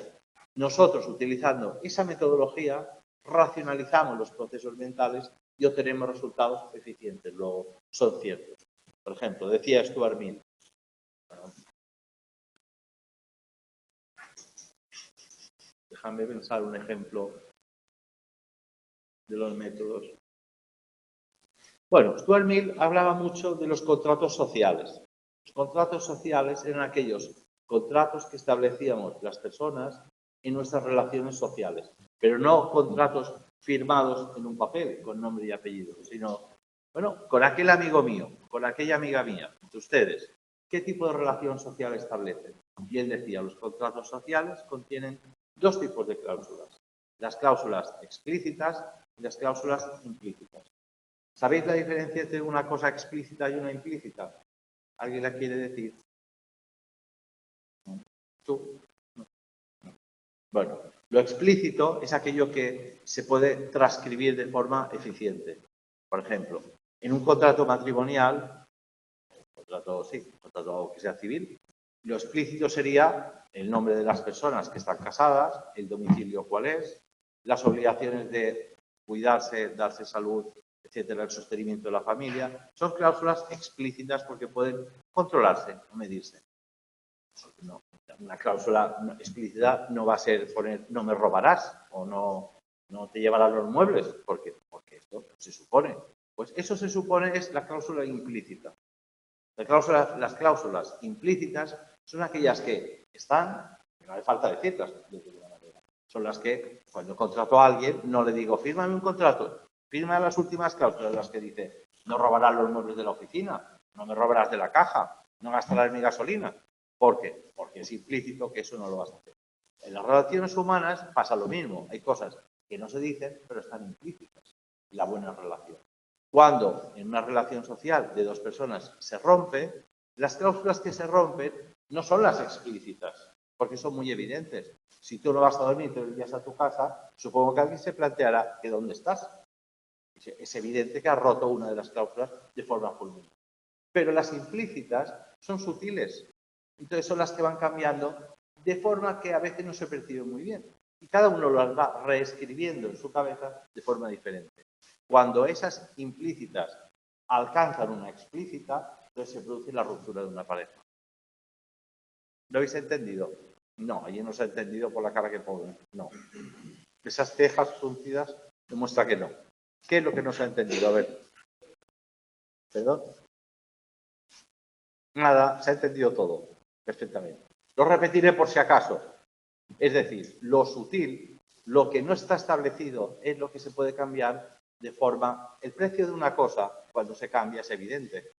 nosotros, utilizando esa metodología, racionalizamos los procesos mentales y obtenemos resultados eficientes, luego son ciertos. Por ejemplo, decía Stuart Mill, déjame pensar un ejemplo de los métodos. Bueno, Stuart Mill hablaba mucho de los contratos sociales. Los contratos sociales eran aquellos contratos que establecíamos las personas en nuestras relaciones sociales, pero no contratos firmados en un papel con nombre y apellido, sino, bueno, con aquel amigo mío, con aquella amiga mía, ustedes, ¿qué tipo de relación social establecen? Y él decía, los contratos sociales contienen dos tipos de cláusulas, las cláusulas explícitas y las cláusulas implícitas. ¿Sabéis la diferencia entre una cosa explícita y una implícita? ¿Alguien la quiere decir? ¿Tú? Bueno, lo explícito es aquello que se puede transcribir de forma eficiente. Por ejemplo, en un contrato matrimonial, un contrato que sea civil, lo explícito sería el nombre de las personas que están casadas, el domicilio cuál es, las obligaciones de cuidarse, darse salud, etcétera, el sostenimiento de la familia. Son cláusulas explícitas porque pueden controlarse o medirse. No, una cláusula explícita no va a ser poner no me robarás o no te llevarás los muebles, porque esto se supone. Pues eso se supone es la cláusula implícita. Las cláusulas implícitas son aquellas que están, no hace falta decirlas de ninguna manera. Son las que cuando contrato a alguien no le digo fírmame un contrato, firma las últimas cláusulas, las que dice no robarás los muebles de la oficina, no me robarás de la caja, no gastarás mi gasolina. ¿Por qué? Porque es implícito que eso no lo vas a hacer. En las relaciones humanas pasa lo mismo. Hay cosas que no se dicen, pero están implícitas. La buena relación. Cuando en una relación social de dos personas se rompe, las cláusulas que se rompen no son las explícitas, porque son muy evidentes. Si tú no vas a dormir, te irías a tu casa, supongo que alguien se planteará que dónde estás. Es evidente que has roto una de las cláusulas de forma fulminante. Pero las implícitas son sutiles. Entonces son las que van cambiando de forma que a veces no se percibe muy bien. Y cada uno las va reescribiendo en su cabeza de forma diferente. Cuando esas implícitas alcanzan una explícita, entonces se produce la ruptura de una pareja. ¿Lo habéis entendido? No, allí no se ha entendido por la cara que ponen. No. Esas cejas fruncidas demuestra que no. ¿Qué es lo que no se ha entendido? A ver. ¿Perdón? Nada, se ha entendido todo perfectamente. Lo repetiré por si acaso. Es decir, lo sutil, lo que no está establecido es lo que se puede cambiar de forma... El precio de una cosa, cuando se cambia, es evidente.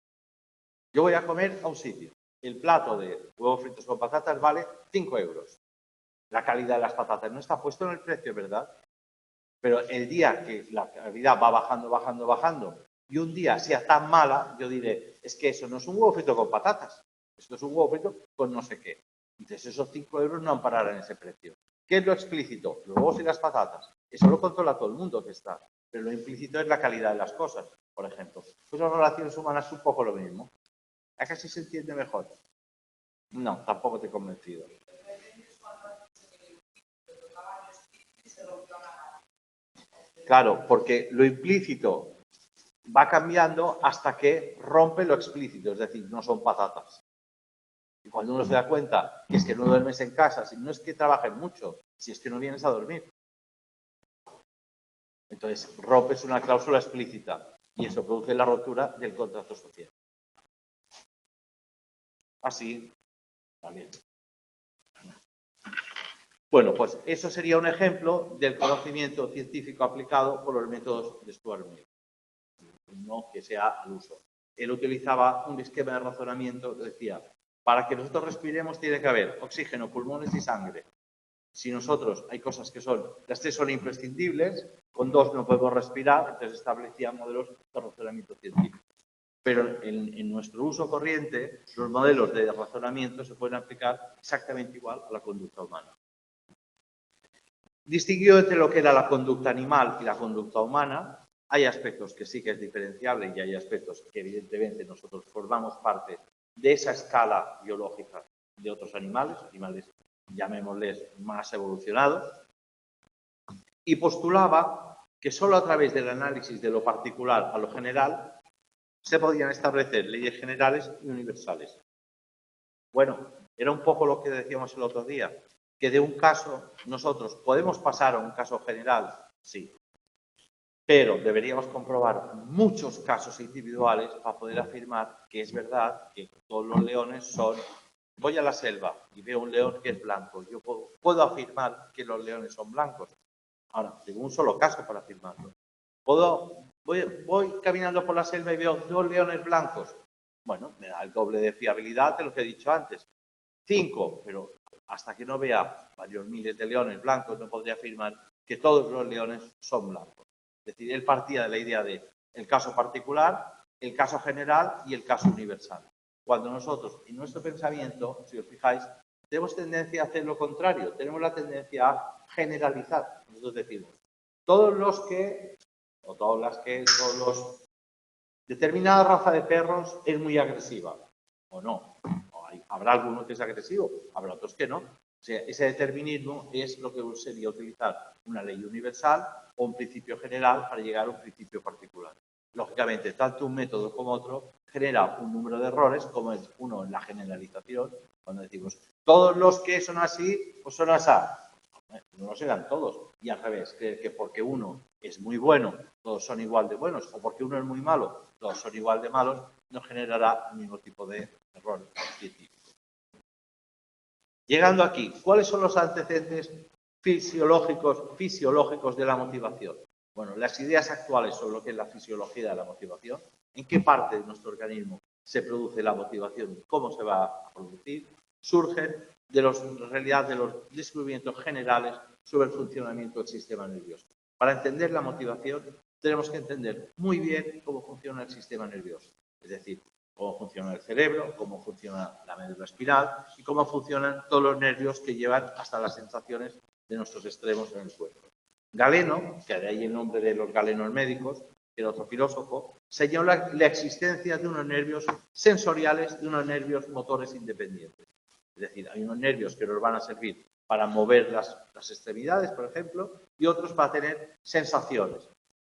Yo voy a comer a un sitio. El plato de huevos fritos con patatas vale 5 euros. La calidad de las patatas no está puesto en el precio, ¿verdad? Pero el día que la calidad va bajando, bajando, bajando, y un día sea tan mala, yo diré, es que eso no es un huevo frito con patatas, esto es un huevo frito con no sé qué. Entonces esos 5 euros no ampararán ese precio. ¿Qué es lo explícito? Los huevos y las patatas. Eso lo controla todo el mundo que está. Pero lo implícito es la calidad de las cosas, por ejemplo. Pues las relaciones humanas es un poco lo mismo. ¿A qué se entiende mejor? No, tampoco te he convencido. Claro, porque lo implícito va cambiando hasta que rompe lo explícito, es decir, no son patatas. Y cuando uno se da cuenta que es que no duermes en casa, si no es que trabajes mucho, si es que no vienes a dormir. Entonces, rompes una cláusula explícita y eso produce la rotura del contrato social. Así, también. Bueno, pues eso sería un ejemplo del conocimiento científico aplicado por los métodos de Stuart Mill. No que sea al uso. Él utilizaba un esquema de razonamiento que decía, para que nosotros respiremos tiene que haber oxígeno, pulmones y sangre. Si nosotros hay cosas que son, las tres son imprescindibles, con dos no podemos respirar, entonces establecían modelos de razonamiento científico. Pero en nuestro uso corriente, los modelos de razonamiento se pueden aplicar exactamente igual a la conducta humana. Distinguió entre lo que era la conducta animal y la conducta humana. Hay aspectos que sí que es diferenciable y hay aspectos que evidentemente nosotros formamos parte de esa escala biológica de otros animales, llamémosles más evolucionados, y postulaba que solo a través del análisis de lo particular a lo general se podían establecer leyes generales y universales. Bueno, era un poco lo que decíamos el otro día, que de un caso nosotros podemos pasar a un caso general, sí, pero deberíamos comprobar muchos casos individuales para poder afirmar que es verdad que todos los leones son... Voy a la selva y veo un león que es blanco. Yo puedo afirmar que los leones son blancos. Ahora, tengo un solo caso para afirmarlo. Voy caminando por la selva y veo dos leones blancos. Bueno, me da el doble de fiabilidad de lo que he dicho antes. 5, pero hasta que no vea varios miles de leones blancos no podría afirmar que todos los leones son blancos. Es decir, él partía de la idea de el caso particular, el caso general y el caso universal. Cuando nosotros, en nuestro pensamiento, si os fijáis, tenemos tendencia a hacer lo contrario, tenemos la tendencia a generalizar. Nosotros decimos, todos los que, o todas las que, todos los... Determinada raza de perros es muy agresiva, o no. Habrá alguno que es agresivo, habrá otros que no. O sea, ese determinismo es lo que sería utilizar una ley universal o un principio general para llegar a un principio particular. Lógicamente, tanto un método como otro genera un número de errores, como es uno en la generalización, cuando decimos todos los que son así, pues son así. No lo serán todos. Y al revés, que porque uno es muy bueno, todos son igual de buenos, o porque uno es muy malo, todos son igual de malos, no generará el mismo tipo de error científico. Llegando aquí, ¿cuáles son los antecedentes fisiológicos de la motivación? Bueno, las ideas actuales sobre lo que es la fisiología de la motivación, en qué parte de nuestro organismo se produce la motivación y cómo se va a producir, surgen en realidad de los descubrimientos generales sobre el funcionamiento del sistema nervioso. Para entender la motivación tenemos que entender muy bien cómo funciona el sistema nervioso, es decir, cómo funciona el cerebro, cómo funciona la médula espinal y cómo funcionan todos los nervios que llevan hasta las sensaciones de nuestros extremos en el cuerpo. Galeno, que de ahí el nombre de los galenos médicos, que era otro filósofo, señala la existencia de unos nervios sensoriales y unos nervios motores independientes. Es decir, hay unos nervios que nos van a servir para mover las extremidades, por ejemplo, y otros para tener sensaciones.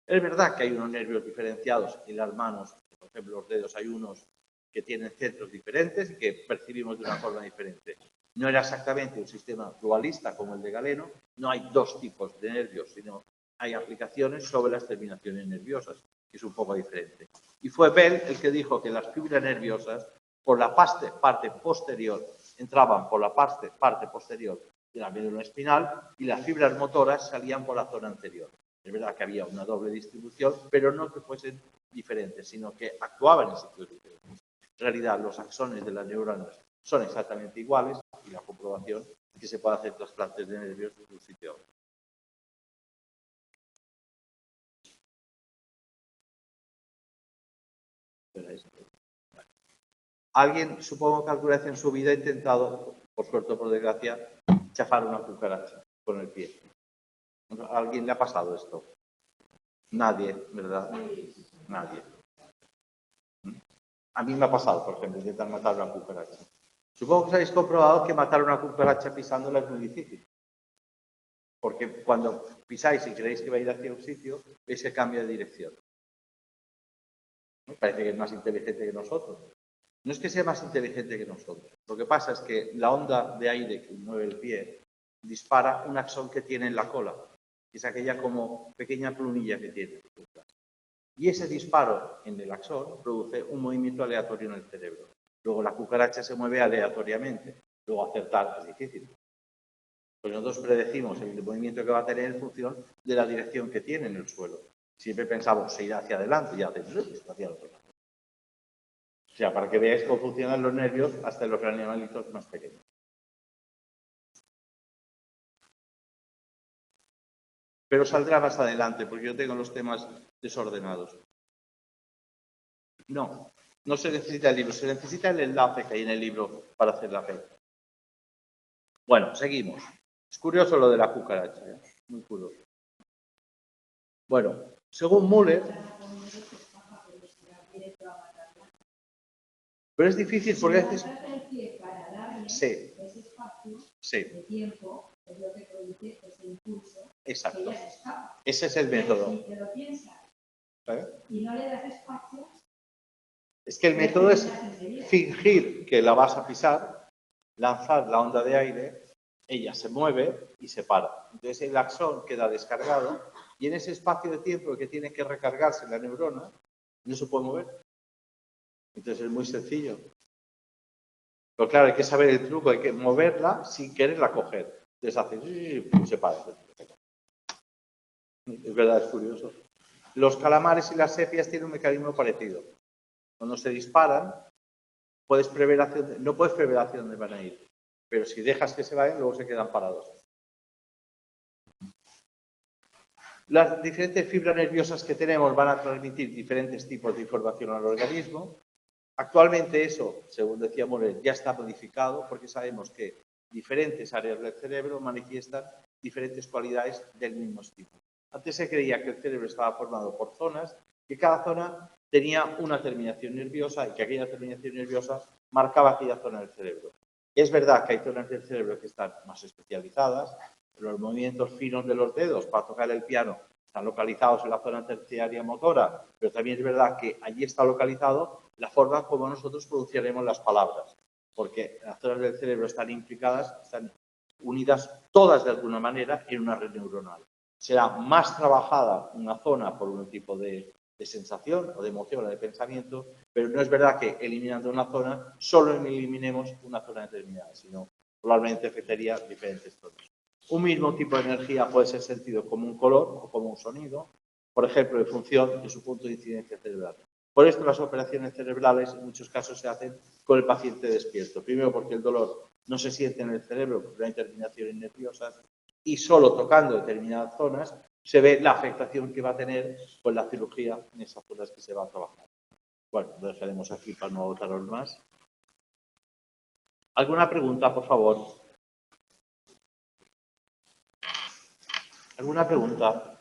Es verdad que hay unos nervios diferenciados en las manos, por ejemplo, los dedos, hay unos que tienen centros diferentes y que percibimos de una forma diferente. No era exactamente un sistema dualista como el de Galeno, no hay dos tipos de nervios, sino hay aplicaciones sobre las terminaciones nerviosas, que es un poco diferente. Y fue Bell el que dijo que las fibras nerviosas, por la parte posterior, entraban por la parte posterior de la médula espinal y las fibras motoras salían por la zona anterior. Es verdad que había una doble distribución, pero no que fuesen diferentes, sino que actuaban en sitios diferentes. En realidad, los axones de las neuronas son exactamente iguales y la comprobación es que se puede hacer trasplantes de nervios de un sitio a otro. Alguien, supongo que alguna vez en su vida ha intentado, por suerte o por desgracia, chafar una cucaracha con el pie. ¿A alguien le ha pasado esto? Nadie, ¿verdad? Nadie. A mí me ha pasado, por ejemplo, intentar matar una cucaracha. Supongo que habéis comprobado que matar una cucaracha pisándola es muy difícil. Porque cuando pisáis y creéis que va a ir hacia un sitio, veis que cambia de dirección. Parece que es más inteligente que nosotros. No es que sea más inteligente que nosotros. Lo que pasa es que la onda de aire que mueve el pie dispara un axón que tiene en la cola. Es aquella como pequeña plumilla que tiene. Y ese disparo en el axón produce un movimiento aleatorio en el cerebro. Luego la cucaracha se mueve aleatoriamente. Luego acertar es difícil. Pues nosotros predecimos el movimiento que va a tener en función de la dirección que tiene en el suelo. Siempre pensamos, se irá hacia adelante y hace hacia el otro lado. O sea, para que veáis cómo funcionan los nervios hasta en los animalitos más pequeños. pero saldrá más adelante porque yo tengo los temas desordenados. No, no se necesita el libro, se necesita el enlace que hay en el libro para hacer la fe. Bueno, seguimos. Es curioso lo de la cucaracha, ¿eh? Muy curioso. Bueno, según Müller, pero es difícil porque a veces... Sí. Sí. Exacto. Ese es el método. ¿Vale? Es que el método es fingir que la vas a pisar, lanzar la onda de aire, ella se mueve y se para. Entonces el axón queda descargado y en ese espacio de tiempo que tiene que recargarse la neurona, no se puede mover. Entonces es muy sencillo. Pero claro, hay que saber el truco, hay que moverla sin quererla coger. Entonces hace y se para. Es verdad, es curioso. Los calamares y las sepias tienen un mecanismo parecido. Cuando se disparan, puedes prever no puedes prever hacia dónde van a ir. Pero si dejas que se vayan, luego se quedan parados. Las diferentes fibras nerviosas que tenemos van a transmitir diferentes tipos de información al organismo. Actualmente eso, según decía Morel, ya está modificado porque sabemos que diferentes áreas del cerebro manifiestan diferentes cualidades del mismo tipo. Antes se creía que el cerebro estaba formado por zonas, que cada zona tenía una terminación nerviosa y que aquella terminación nerviosa marcaba aquella zona del cerebro. Es verdad que hay zonas del cerebro que están más especializadas, los movimientos finos de los dedos para tocar el piano están localizados en la zona terciaria motora, pero también es verdad que allí está localizado la forma como nosotros pronunciaremos las palabras, porque las zonas del cerebro están implicadas, están unidas todas de alguna manera en una red neuronal. Será más trabajada una zona por un tipo de sensación o de emoción o de pensamiento, pero no es verdad que eliminando una zona solo eliminemos una zona determinada, sino probablemente afectaría diferentes zonas. Un mismo tipo de energía puede ser sentido como un color o como un sonido, por ejemplo, en función de su punto de incidencia cerebral. Por esto, las operaciones cerebrales en muchos casos se hacen con el paciente despierto. Primero, porque el dolor no se siente en el cerebro porque no hay terminaciones nerviosas y solo tocando determinadas zonas se ve la afectación que va a tener con la cirugía en esas zonas que se va a trabajar. Bueno, lo dejaremos aquí para no agotaros más. ¿Alguna pregunta, por favor? ¿Alguna pregunta?